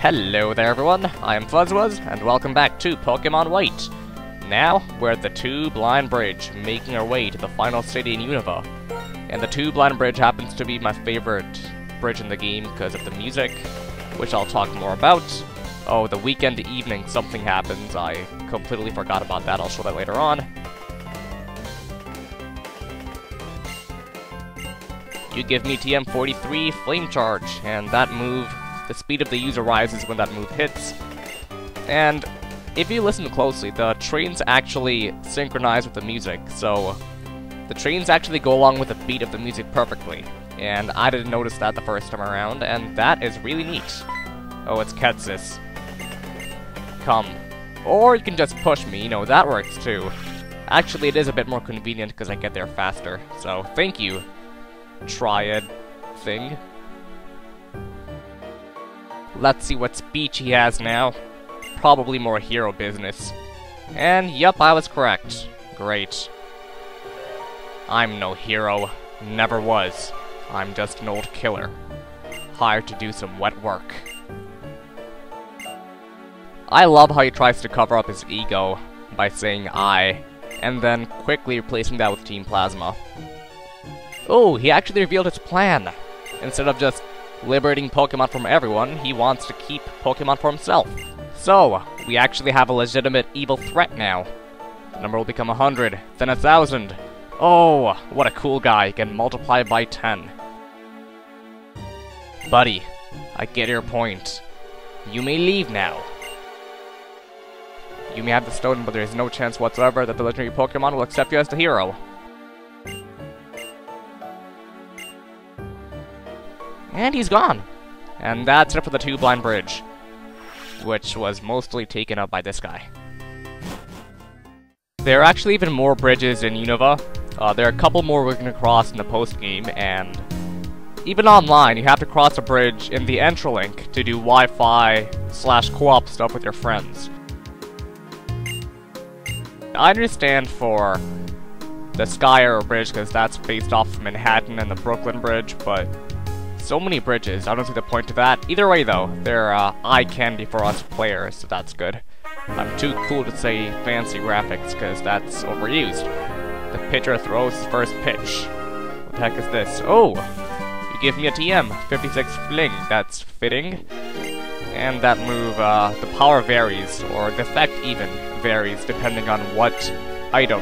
Hello there everyone, I am Fuzzwuzz, and welcome back to Pokémon White. Now, we're at the Two-Blind Bridge, making our way to the final city in Unova. And the Two-Blind Bridge happens to be my favorite bridge in the game because of the music, which I'll talk more about. Oh, the weekend evening something happens, I completely forgot about that, I'll show that later on. You give me TM43 Flame Charge, and that move, the speed of the user rises when that move hits. And if you listen closely, the trains actually synchronize with the music, so the trains actually go along with the beat of the music perfectly. And I didn't notice that the first time around, and that is really neat. Oh, it's Ketsis. Come. Or you can just push me, you know, that works too. Actually, it is a bit more convenient because I get there faster, so thank you, Triad thing. Let's see what speech he has now. Probably more hero business. And yep, I was correct. Great. I'm no hero. Never was. I'm just an old killer. Hired to do some wet work. I love how he tries to cover up his ego by saying I, and then quickly replacing that with Team Plasma. Oh, he actually revealed his plan. Instead of just liberating Pokemon from everyone, he wants to keep Pokemon for himself. So, we actually have a legitimate evil threat now. The number will become 100, then 1,000. Oh, what a cool guy, he can multiply by 10. Buddy, I get your point. You may leave now. You may have the stone, but there is no chance whatsoever that the legendary Pokemon will accept you as the hero. And he's gone. And that's it for the Two-Blind Bridge, which was mostly taken up by this guy. There are actually even more bridges in Unova. There are a couple more we're going to cross in the post-game, and even online, you have to cross a bridge in the Entralink to do Wi-Fi/co-op stuff with your friends. I understand for the Sky Arrow Bridge, because that's based off of Manhattan and the Brooklyn Bridge, but so many bridges, I don't see the point to that. Either way though, they're eye candy for us players, so that's good. I'm too cool to say fancy graphics, because that's overused. The pitcher throws his first pitch. What the heck is this? Oh! You give me a TM, 56 Fling, that's fitting. And that move, the power varies, or the effect even varies, depending on what item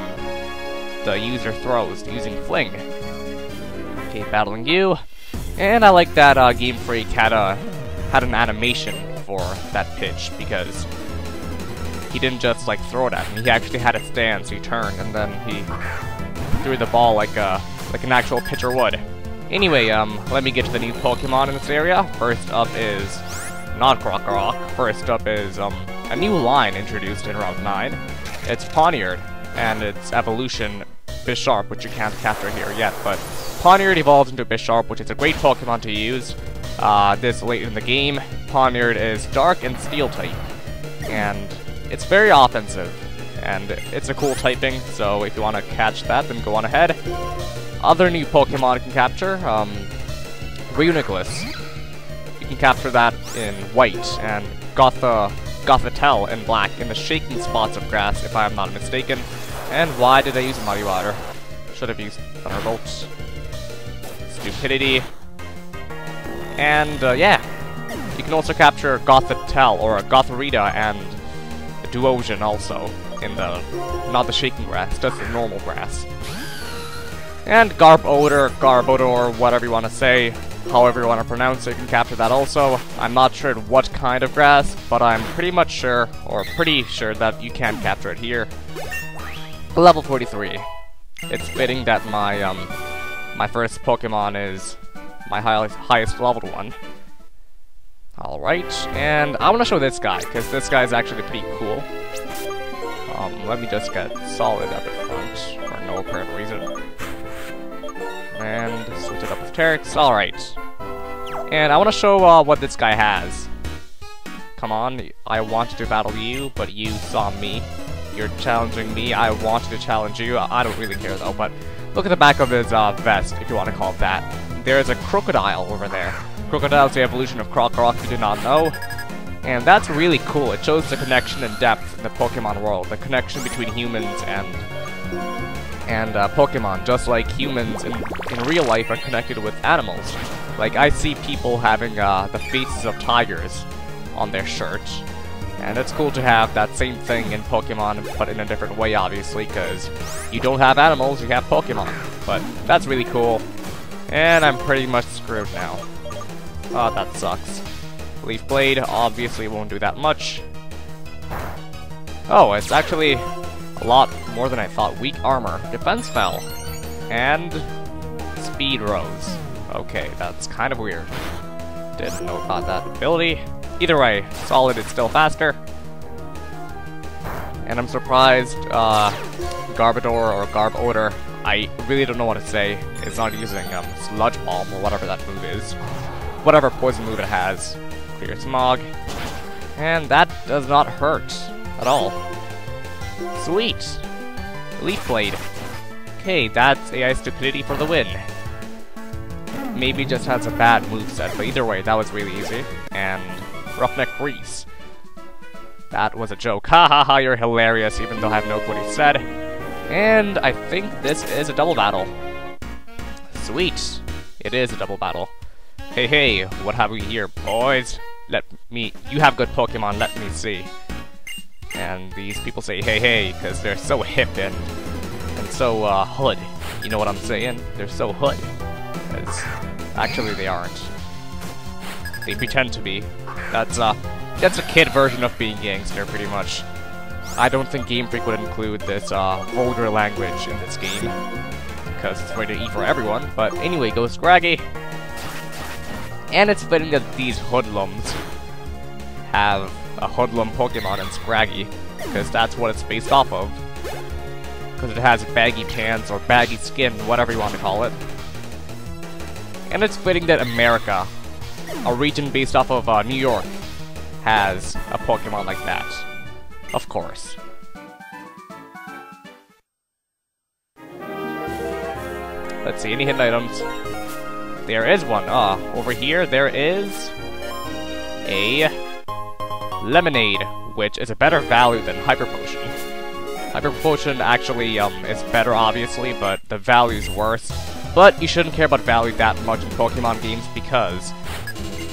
the user throws using Fling. Okay, battling you. And I like that Game Freak had an animation for that pitch, because he didn't just like throw it at me, he actually had a stance, he turned, and then he threw the ball like an actual pitcher would. Anyway, let me get to the new Pokemon in this area. First up is not Krokorok. First up is a new line introduced in Route 9. It's Pawniard, and its evolution Bisharp, which you can't capture here yet, but Pawniard evolves into Bisharp, which is a great Pokemon to use this late in the game. Pawniard is Dark and Steel type, and it's very offensive, and it's a cool typing, so if you want to catch that, then go on ahead. Other new Pokemon you can capture, Reuniclus. You can capture that in White, and Gothitelle in Black, in the shaking spots of grass, if I am not mistaken. And why did I use Muddy Water? Should have used Thunderbolt. Stupidity. And, yeah. You can also capture Gothitelle, or Gothorita, and Duosion also, in the, not the shaking grass, just the normal grass. And Garbodor, whatever you want to say, however you want to pronounce it, you can capture that also. I'm not sure what kind of grass, but I'm pretty much sure, or pretty sure that you can capture it here. Level 43. It's fitting that my, my first Pokemon is my highest leveled one. Alright, and I want to show this guy, because this guy is actually pretty cool. Let me just get Solid up at front, for no apparent reason. And switch it up with Teryx, alright. And I want to show what this guy has. Come on, I wanted to battle you, but you saw me. You're challenging me, I wanted to challenge you. I don't really care though, but look at the back of his vest, if you want to call it that. There's a crocodile over there. Crocodile's the evolution of Krokorok, if you did not know. And that's really cool. It shows the connection and depth in the Pokemon world, the connection between humans and Pokemon, just like humans in real life are connected with animals. Like, I see people having the faces of tigers on their shirts, and it's cool to have that same thing in Pokemon, but in a different way, obviously, because you don't have animals, you have Pokemon. But that's really cool, and I'm pretty much screwed now. Oh, that sucks. Leaf Blade obviously won't do that much. Oh, it's actually a lot more than I thought. Weak armor, defense fell, and speed rose. Okay, that's kind of weird. Didn't know about that ability. Either way, solid is still faster. And I'm surprised Garbodor or Garbodor, I really don't know what to say, is not using Sludge Bomb or whatever that move is. Whatever poison move it has. Clear Smog. And that does not hurt at all. Sweet! Leaf Blade. Okay, that's AI Stupidity for the win. Maybe just has a bad moveset, but either way, that was really easy. And Roughneck Grease. That was a joke. Ha ha ha, you're hilarious, even though I have no clue what he said. And I think this is a double battle. Sweet. It is a double battle. Hey hey, what have we here, boys? You have good Pokemon, let me see. And these people say hey hey, because they're so hip and so hood. You know what I'm saying? They're so hood. Because actually they aren't. They pretend to be. That's a kid version of being gangster, pretty much. I don't think Game Freak would include this vulgar language in this game, because it's rated E for everyone. But anyway, go Scraggy. And it's fitting that these hoodlums have a hoodlum Pokemon in Scraggy, because that's what it's based off of. Because it has baggy pants or baggy skin, whatever you want to call it. And it's fitting that America, a region based off of New York, has a Pokemon like that. Of course. Let's see, any hidden items? There is one. Over here there is a Lemonade, which is a better value than Hyper Potion. Hyper Potion actually is better, obviously, but the value's worse. But you shouldn't care about value that much in Pokemon games, because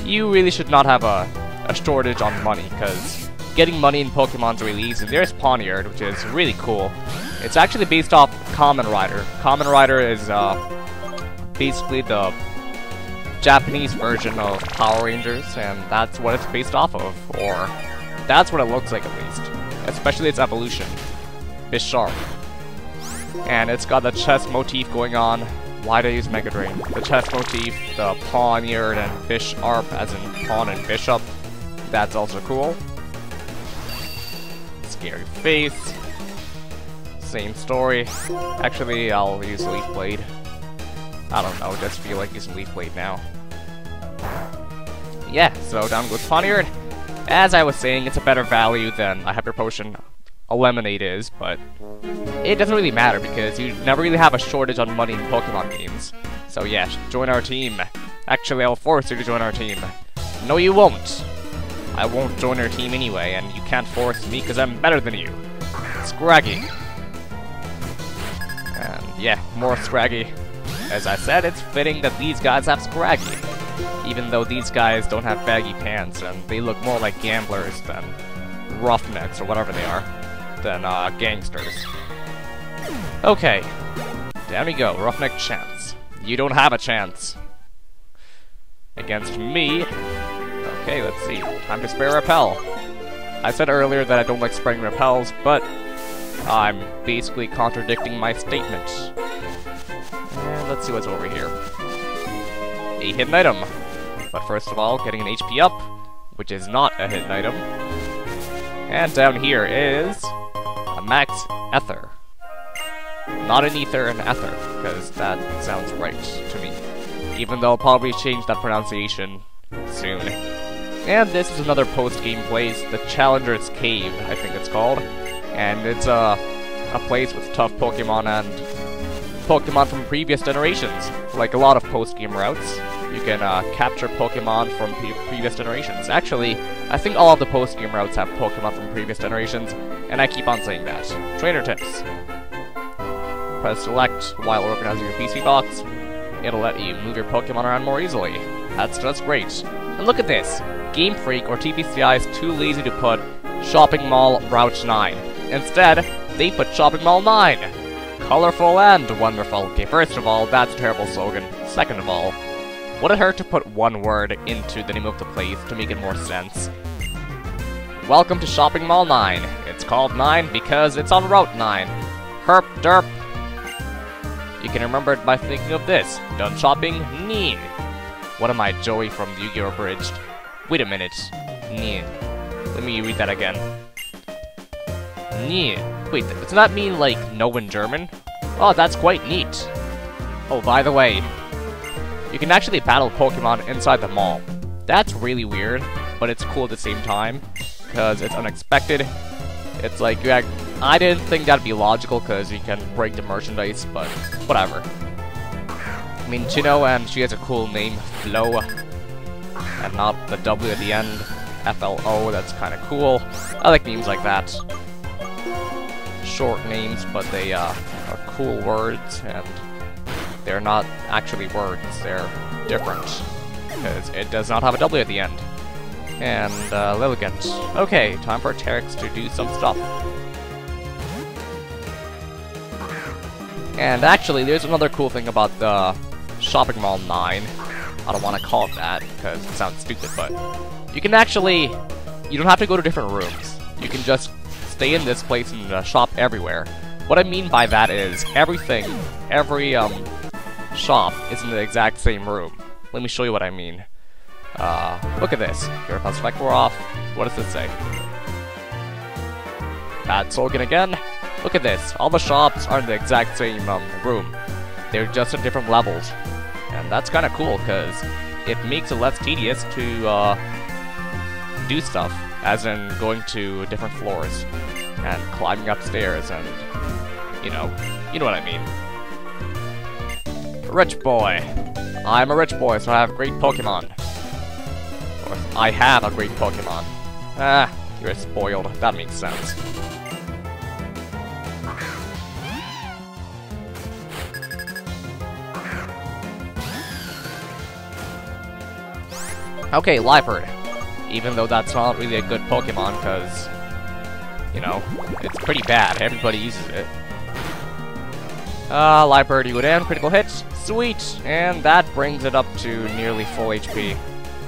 you really should not have a shortage on money, because getting money in Pokemon's really easy. There's Pawniard, which is really cool. It's actually based off Kamen Rider. Kamen Rider is basically the Japanese version of Power Rangers, and that's what it's based off of, or that's what it looks like at least. Especially its evolution. Bisharp. And it's got the chest motif going on. Why'd I use Mega Drain? The chest motif, the Pawniard and Bisharp, as in Pawn and Bishop. That's also cool. Scary face. Same story. Actually, I'll use Leaf Blade. I don't know, just feel like using Leaf Blade now. Yeah, so down goes Pawniard. As I was saying, it's a better value than a Hyper Potion. A Lemonade is, but it doesn't really matter because you never really have a shortage on money in Pokemon games. So yeah, join our team. Actually, I'll force you to join our team. No, you won't. I won't join your team anyway, and you can't force me because I'm better than you. Scraggy. And yeah, more Scraggy. As I said, it's fitting that these guys have Scraggy. Even though these guys don't have baggy pants, and they look more like gamblers than roughnecks, or whatever they are, than gangsters. Okay, down we go, Roughneck Chance. You don't have a chance against me. Okay, let's see. Time to spray Repel. I said earlier that I don't like spraying Repels, but I'm basically contradicting my statement. And let's see what's over here. A hidden item. But first of all, getting an HP up, which is not a hidden item. And down here is a Max Ether. Not an Ether, an Ether, because that sounds right to me. Even though I'll probably change that pronunciation soon. And this is another post-game place, the Challenger's Cave, I think it's called. And it's a place with tough Pokemon and Pokemon from previous generations. Like a lot of post-game routes, you can capture Pokemon from previous generations. Actually, I think all of the post-game routes have Pokemon from previous generations, and I keep on saying that. Trainer tips. Press select while organizing your PC box. It'll let you move your Pokemon around more easily. That's just great. And look at this! Game Freak or TPCI is too lazy to put Shopping Mall Route 9. Instead, they put Shopping Mall 9! Colorful and wonderful. Okay, first of all, that's a terrible slogan. Second of all, would it hurt to put one word into the name of the place to make it more sense? Welcome to Shopping Mall 9. It's called 9 because it's on Route 9. Herp derp. You can remember it by thinking of this. Done shopping? Nee. What am I, Joey from the Yu-Gi-Oh! Abridged? Wait a minute. Nee. Let me read that again. Nee. Wait, does that mean, like, no in German? Oh, that's quite neat. Oh, by the way, you can actually battle Pokemon inside the mall. That's really weird, but it's cool at the same time, because it's unexpected. It's like, I didn't think that'd be logical, because you can break the merchandise, but whatever. I mean, Chino, and she has a cool name, Flo, and not the W at the end, FLO, that's kind of cool. I like names like that. Short names, but they are cool words, and they're not actually words, they're different, because it does not have a W at the end. And, Lilligant. Okay, time for Terex to do some stuff. And actually, there's another cool thing about the Shopping Mall 9. I don't want to call it that, because it sounds stupid, but you can actually, you don't have to go to different rooms. You can just stay in this place and shop everywhere. What I mean by that is, every shop is in the exact same room. Let me show you what I mean. Look at this. Your plus select we're off. What does this say? Bad slogan again. Look at this. All the shops are in the exact same room. They're just at different levels. And that's kind of cool, because it makes it less tedious to do stuff, as in going to different floors and climbing upstairs and, you know what I mean. Rich boy. I'm a rich boy, so I have great Pokemon. Or I have a great Pokemon. Ah, you're spoiled. That makes sense. Okay, Liepard. Even though that's not really a good Pokemon, because, you know, it's pretty bad. Everybody uses it. Liepard, you go down, critical hit. Sweet! And that brings it up to nearly full HP.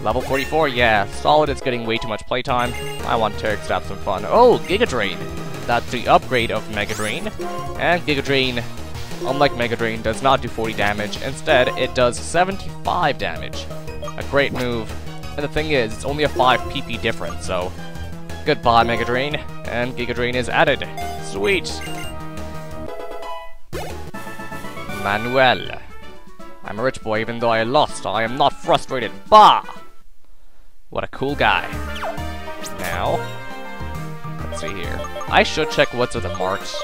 Level 44, yeah. Solid is getting way too much playtime. I want Terex to have some fun. Oh, Giga Drain! That's the upgrade of Mega Drain. And Giga Drain, unlike Mega Drain, does not do 40 damage. Instead, it does 75 damage. A great move. And the thing is, it's only a 5 PP difference, so goodbye Mega Drain, and Giga Drain is added. Sweet! Manuel. I'm a rich boy even though I lost. I am not frustrated. Bah! What a cool guy. Now, let's see here. I should check what's at the marts,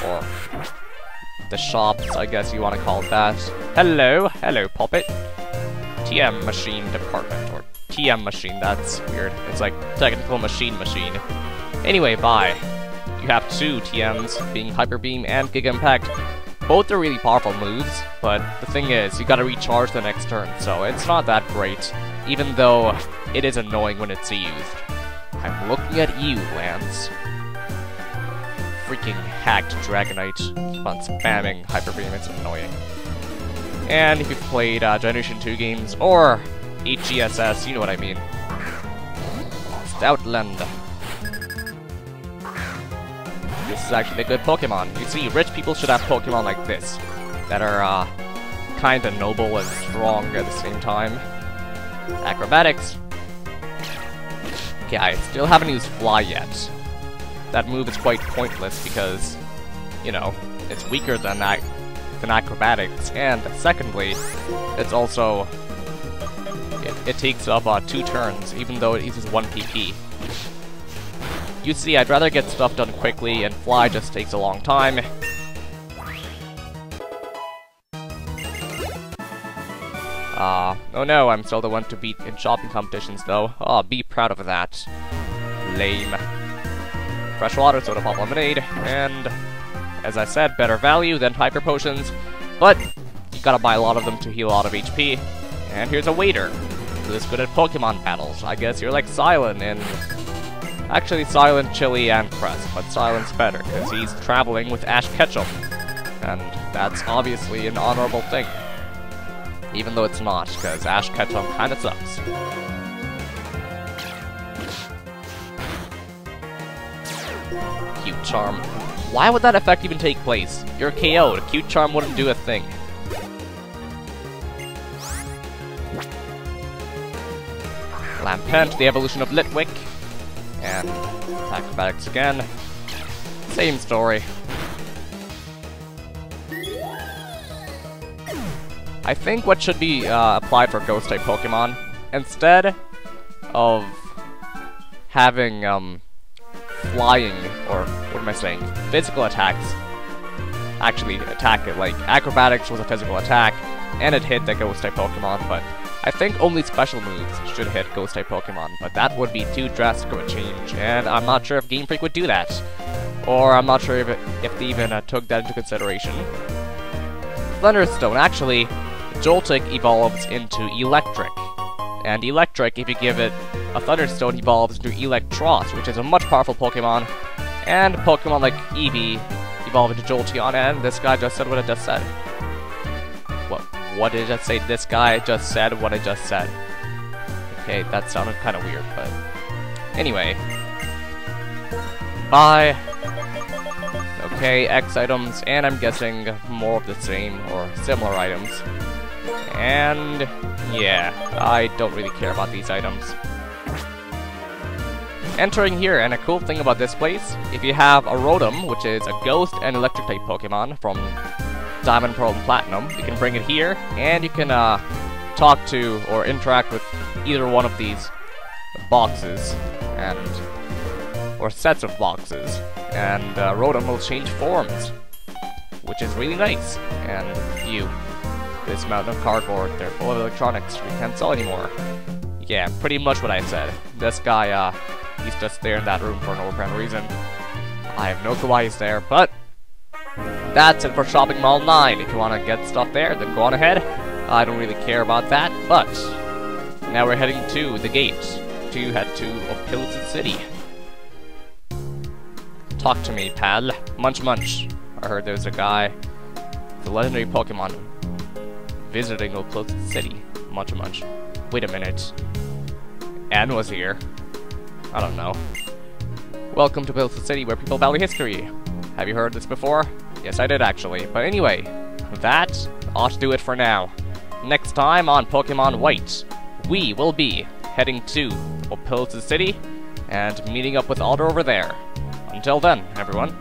or the shops, I guess you want to call it that. Hello, hello Poppet. TM Machine Department, or TM Machine, that's weird. It's like Technical Machine. Anyway, bye. You have two TMs, being Hyper Beam and Giga Impact. Both are really powerful moves, but the thing is, you gotta recharge the next turn, so it's not that great, even though it is annoying when it's used. I'm looking at you, Lance. Freaking hacked Dragonite. Keep on spamming Hyper Beam, it's annoying. And if you've played Generation 2 games, or HGSS, you know what I mean. Stoutland. This is actually a good Pokemon. You see, rich people should have Pokemon like this, that are kinda noble and strong at the same time. Acrobatics. Okay, I still haven't used Fly yet. That move is quite pointless because, you know, it's weaker than Acrobatics, and secondly, it's also, it takes up 2 turns, even though it uses 1 PP. You see, I'd rather get stuff done quickly, and Fly just takes a long time. Oh no, I'm still the one to beat in shopping competitions though. Oh, be proud of that. Lame. Fresh water, soda pop lemonade, and as I said, better value than hyper potions, but you gotta buy a lot of them to heal a lot of HP. And here's a waiter who is good at Pokemon battles. I guess you're like Silent in... Actually, Silent, Chili, and Crest, but Silent's better, because he's traveling with Ash Ketchum. And that's obviously an honorable thing. Even though it's not, because Ash Ketchum kinda sucks. Cute Charm. Why would that effect even take place? You're KO'd. Cute Charm wouldn't do a thing. Lampent, the evolution of Litwick. And Acrobatics again. Same story. I think what should be applied for Ghost-type Pokemon, instead of having flying, or what am I saying, physical attacks, actually attack it. Like, Acrobatics was a physical attack, and it hit the Ghost-type Pokemon, but I think only special moves should hit Ghost-type Pokemon, but that would be too drastic of a change, and I'm not sure if Game Freak would do that. Or I'm not sure if they even took that into consideration. Thunderstone, actually, Joltik evolves into Electric. And Electric, if you give it a Thunderstone, evolves into Electros, which is a much powerful Pokemon. And Pokemon like Eevee evolve into Jolteon, and this guy just said what it just said. What did it just say? This guy just said what it just said. Okay, that sounded kind of weird, but... Anyway. Bye. Okay, X items, and I'm guessing more of the same, or similar items. And... yeah, I don't really care about these items. Entering here, and a cool thing about this place, if you have a Rotom, which is a Ghost and Electric-type Pokemon from Diamond, Pearl, and Platinum, you can bring it here, and you can talk to or interact with either one of these boxes, and or sets of boxes, and Rotom will change forms, which is really nice. And you, this mountain of cardboard, they're full of electronics, we can't sell anymore. Yeah, pretty much what I said. This guy, he's just there in that room for no apparent reason. I have no clue why he's there, but that's it for Shopping Mall 9. If you want to get stuff there, then go on ahead. I don't really care about that, but now we're heading to the gate to head to Opilton City. Talk to me, pal. Munch Munch. I heard there's a guy, the legendary Pokemon, visiting Opilton City. Munch Munch. Wait a minute. Anne was here. I don't know. Welcome to Opilton City, where people value history. Have you heard this before? Yes, I did actually. But anyway, that ought to do it for now. Next time on Pokémon White, we will be heading to Opilton City and meeting up with Alder over there. Until then, everyone.